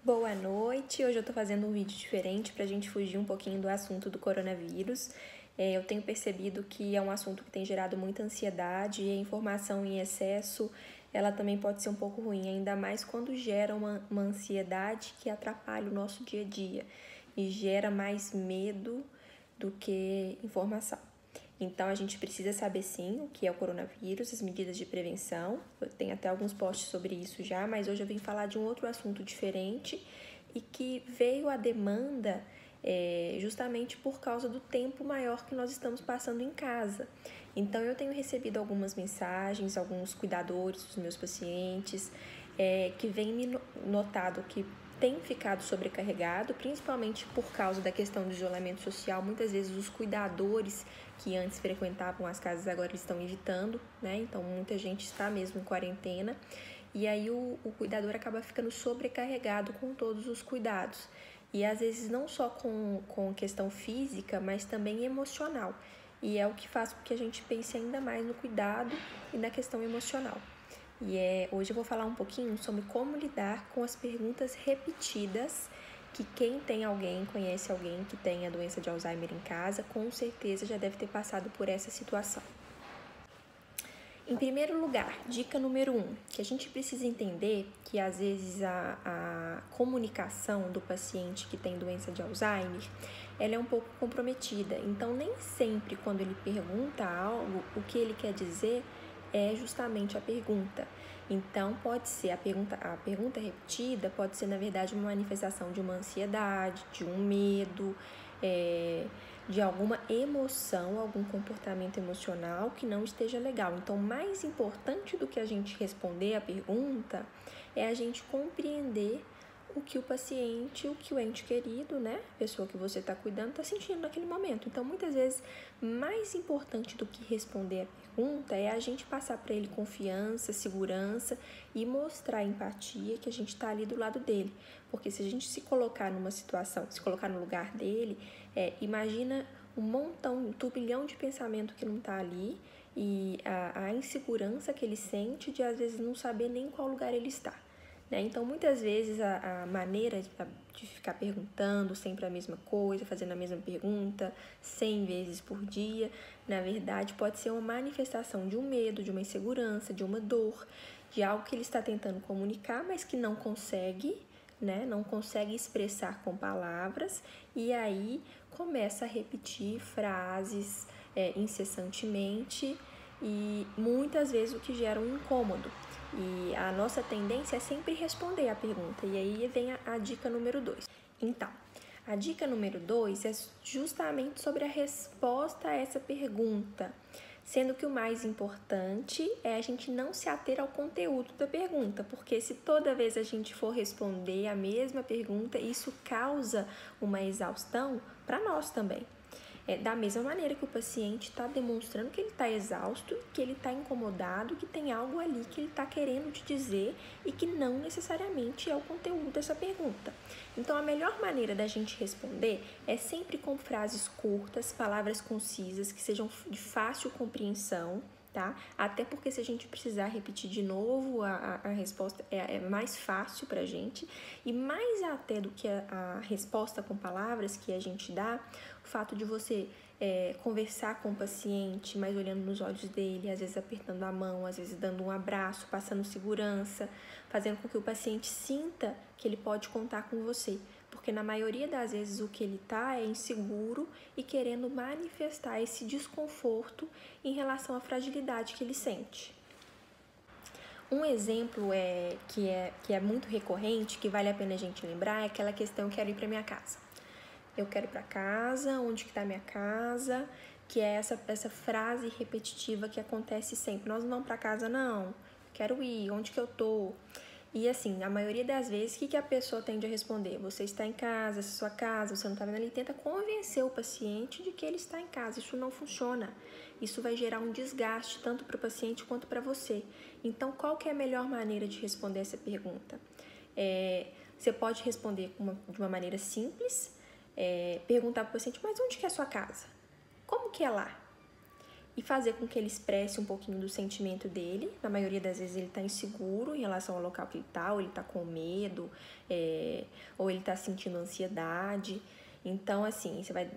Boa noite, hoje eu tô fazendo um vídeo diferente pra gente fugir um pouquinho do assunto do coronavírus. Eu tenho percebido que é um assunto que tem gerado muita ansiedade e a informação em excesso, ela também pode ser um pouco ruim, ainda mais quando gera uma ansiedade que atrapalha o nosso dia a dia e gera mais medo do que informação. Então, a gente precisa saber sim o que é o coronavírus, as medidas de prevenção. Eu tenho até alguns posts sobre isso já, mas hoje eu vim falar de um outro assunto diferente e que veio à demanda justamente por causa do tempo maior que nós estamos passando em casa. Então, eu tenho recebido algumas mensagens, alguns cuidadores dos meus pacientes que vêm me notado que tem ficado sobrecarregado, principalmente por causa da questão do isolamento social. Muitas vezes os cuidadores que antes frequentavam as casas agora estão evitando, né? Então muita gente está mesmo em quarentena e aí o cuidador acaba ficando sobrecarregado com todos os cuidados. E às vezes não só com questão física, mas também emocional. E é o que faz com que a gente pense ainda mais no cuidado e na questão emocional. Hoje eu vou falar um pouquinho sobre como lidar com as perguntas repetidas que quem tem alguém, conhece alguém que tem a doença de Alzheimer em casa, com certeza já deve ter passado por essa situação. Em primeiro lugar, dica número 1, que a gente precisa entender que às vezes a comunicação do paciente que tem doença de Alzheimer, ela é um pouco comprometida. Então, nem sempre quando ele pergunta algo, o que ele quer dizer é justamente a pergunta. Então, pode ser a pergunta repetida pode ser, na verdade, uma manifestação de uma ansiedade, de um medo, de alguma emoção, algum comportamento emocional que não esteja legal. Então, mais importante do que a gente responder a pergunta é a gente compreender o que o paciente, o que o ente querido, né, a pessoa que você está cuidando, está sentindo naquele momento. Então, muitas vezes, mais importante do que responder a pergunta é a gente passar para ele confiança, segurança e mostrar empatia que a gente está ali do lado dele. Porque se a gente se colocar numa situação, se colocar no lugar dele, imagina um turbilhão de pensamento que não está ali e a insegurança que ele sente de, às vezes, não saber nem em qual lugar ele está. Então, muitas vezes, a maneira de ficar perguntando sempre a mesma coisa, fazendo a mesma pergunta 100 vezes por dia, na verdade, pode ser uma manifestação de um medo, de uma insegurança, de uma dor, de algo que ele está tentando comunicar, mas que não consegue, né? Não consegue expressar com palavras, e aí começa a repetir frases incessantemente e muitas vezes o que gera um incômodo. E a nossa tendência é sempre responder a pergunta. E aí vem a dica número 2. Então, a dica número 2 é justamente sobre a resposta a essa pergunta, sendo que o mais importante é a gente não se ater ao conteúdo da pergunta, porque se toda vez a gente for responder a mesma pergunta, isso causa uma exaustão para nós também. Da mesma maneira que o paciente está demonstrando que ele está exausto, que ele está incomodado, que tem algo ali que ele está querendo te dizer e que não necessariamente é o conteúdo dessa pergunta. Então, a melhor maneira da gente responder é sempre com frases curtas, palavras concisas, que sejam de fácil compreensão, tá? Até porque se a gente precisar repetir de novo, a resposta é mais fácil pra gente. E mais até do que a resposta com palavras que a gente dá, o fato de você conversar com o paciente, mas olhando nos olhos dele, às vezes apertando a mão, às vezes dando um abraço, passando segurança, fazendo com que o paciente sinta que ele pode contar com você. Porque na maioria das vezes o que ele está é inseguro e querendo manifestar esse desconforto em relação à fragilidade que ele sente. Um exemplo que é muito recorrente, que vale a pena a gente lembrar, é aquela questão: eu quero ir para minha casa. Eu quero ir para casa, onde que está minha casa? Que é essa frase repetitiva que acontece sempre. Nós não vamos para casa, não. Quero ir, onde que eu tô? E assim, a maioria das vezes, o que a pessoa tende a responder? Você está em casa, essa é sua casa, você não está vendo ali. Tenta convencer o paciente de que ele está em casa. Isso não funciona. Isso vai gerar um desgaste tanto para o paciente quanto para você. Então, qual que é a melhor maneira de responder essa pergunta? Você pode responder de uma maneira simples, perguntar para o paciente: mas onde que é a sua casa? Como que é lá? e fazer com que ele expresse um pouquinho do sentimento dele. Na maioria das vezes ele está inseguro em relação ao local que ele está, ou ele está com medo, ou ele está sentindo ansiedade. Então, assim, você vai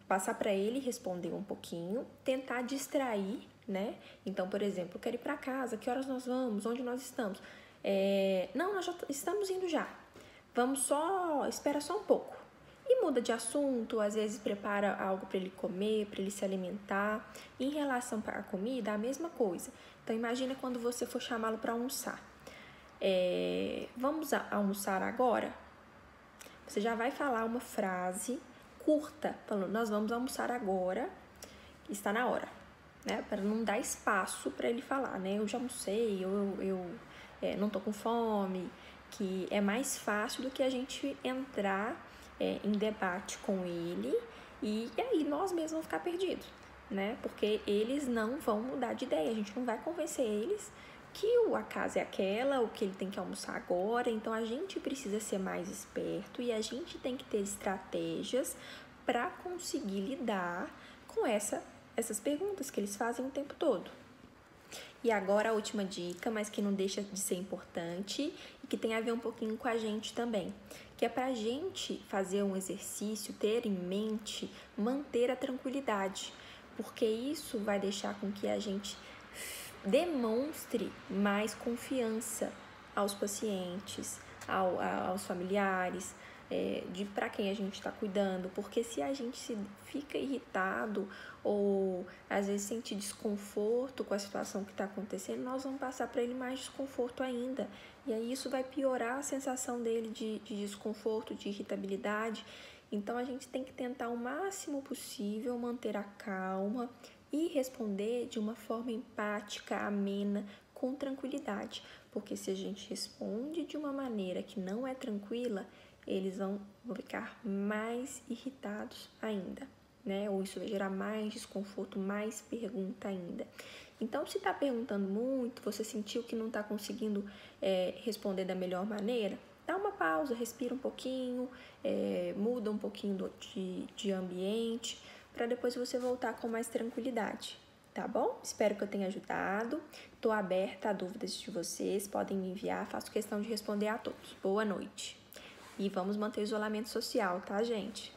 passar para ele responder um pouquinho, tentar distrair, né? Então, por exemplo, eu quero ir para casa, que horas nós vamos, onde nós estamos? Não, nós já estamos indo já. Espera só um pouco. E muda de assunto, às vezes prepara algo para ele comer, para ele se alimentar. Em relação à comida, a mesma coisa. Então, imagina quando você for chamá-lo para almoçar. Vamos almoçar agora? Você já vai falar uma frase curta, falando, nós vamos almoçar agora, está na hora, né? Para não dar espaço para ele falar, né? Eu já almocei, eu não tô com fome, que é mais fácil do que a gente entrar em debate com ele e aí nós mesmos vamos ficar perdidos, né? Porque eles não vão mudar de ideia, a gente não vai convencer eles que a casa é aquela, o que ele tem que almoçar agora. Então a gente precisa ser mais esperto e a gente tem que ter estratégias para conseguir lidar com essas perguntas que eles fazem o tempo todo. E agora a última dica, mas que não deixa de ser importante e que tem a ver um pouquinho com a gente também, que é para a gente fazer um exercício, ter em mente, manter a tranquilidade, porque isso vai deixar com que a gente demonstre mais confiança aos pacientes, aos familiares, para quem a gente está cuidando, porque se a gente fica irritado ou às vezes sente desconforto com a situação que está acontecendo, nós vamos passar para ele mais desconforto ainda, e aí isso vai piorar a sensação dele de desconforto, de irritabilidade. Então a gente tem que tentar o máximo possível manter a calma e responder de uma forma empática, amena, com tranquilidade, porque se a gente responde de uma maneira que não é tranquila, eles vão ficar mais irritados ainda, né? Ou isso vai gerar mais desconforto, mais pergunta ainda. Então, se está perguntando muito, você sentiu que não está conseguindo responder da melhor maneira, dá uma pausa, respira um pouquinho, muda um pouquinho de ambiente, para depois você voltar com mais tranquilidade, tá bom? Espero que eu tenha ajudado. Estou aberta a dúvidas de vocês, podem me enviar, faço questão de responder a todos. Boa noite. E vamos manter o isolamento social, tá, gente?